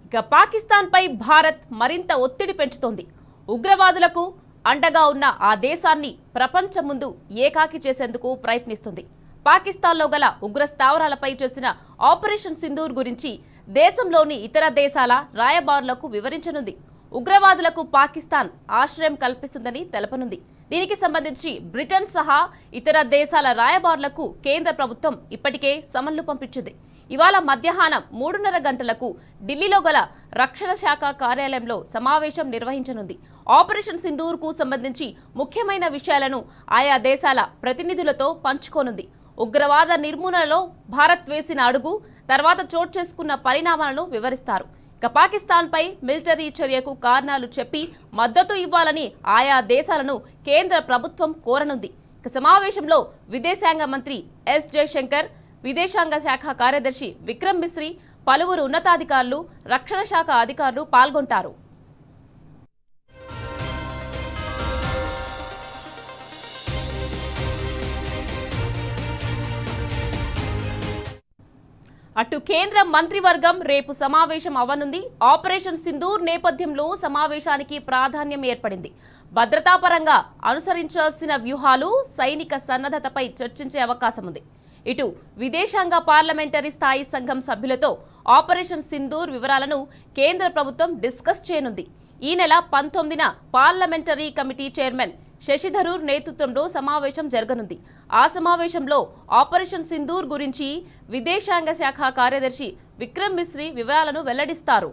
ఇక పాకిస్తాన్ పై భారత్ మరింత ఒత్తిడి పెంచుతోంది. ఉగ్రవాదులకు అండగా ఉన్న ఆ దేశాన్ని ప్రపంచం ముందు ఏకాకి చేసేందుకు ప్రయత్నిస్తుంది. పాకిస్తాన్లో గల ఉగ్ర స్థావరాలపై చేసిన ఆపరేషన్ సింధూర్ గురించి దేశంలోని ఇతర దేశాల రాయబారులకు వివరించనుంది. ఉగ్రవాదులకు పాకిస్తాన్ ఆశ్రయం కల్పిస్తుందని తెలపనుంది. దీనికి సంబంధించి బ్రిటన్ సహా ఇతర దేశాల రాయబారులకు కేంద్ర ప్రభుత్వం ఇప్పటికే సమన్లు పంపించింది. ఇవాళ మధ్యాహ్నం 3:30 గంటలకు ఢిల్లీలో గల రక్షణ శాఖ కార్యాలయంలో సమావేశం నిర్వహించనుంది. ఆపరేషన్ సింధూర్ కు సంబంధించి ముఖ్యమైన విషయాలను ఆయా దేశాల ప్రతినిధులతో పంచుకోనుంది. ఉగ్రవాద నిర్మూలనలో భారత్ వేసిన అడుగు, తర్వాత చోటు చేసుకున్న పరిణామాలను వివరిస్తారు. ఇక పాకిస్తాన్ పై మిలిటరీ చర్యకు కారణాలు చెప్పి మద్దతు ఇవ్వాలని ఆయా దేశాలను కేంద్ర ప్రభుత్వం కోరనుంది. ఇక సమావేశంలో విదేశాంగ మంత్రి ఎస్ జయశంకర్, విదేశాంగ శాఖ కార్యదర్శి విక్రమ్ మిశ్రీ, పలువురు ఉన్నతాధికారులు, రక్షణ శాఖ అధికారులు పాల్గొంటారు. అటు కేంద్ర మంత్రివర్గం రేపు సమావేశం అవ్వనుంది. ఆపరేషన్ సింధూర్ నేపథ్యంలో సమావేశానికి ప్రాధాన్యం ఏర్పడింది. భద్రతాపరంగా అనుసరించాల్సిన వ్యూహాలు, సైనిక సన్నద్ధతపై చర్చించే అవకాశం ఉంది. ఇటు విదేశాంగ పార్లమెంటరీ స్థాయి సంఘం సభ్యులతో ఆపరేషన్ సింధూర్ వివరాలను కేంద్ర ప్రభుత్వం డిస్కస్ చేయనుంది. ఈ నెల 19న parliamentary committee chairman Shashi Tharoor నేతృత్వంలో సమావేశం జరగనుంది. ఆ సమావేశంలో ఆపరేషన్ సింధూర్ గురించి విదేశాంగ శాఖ కార్యదర్శి విక్రమ్ మిశ్రీ వివరాలను వెల్లడిస్తారు.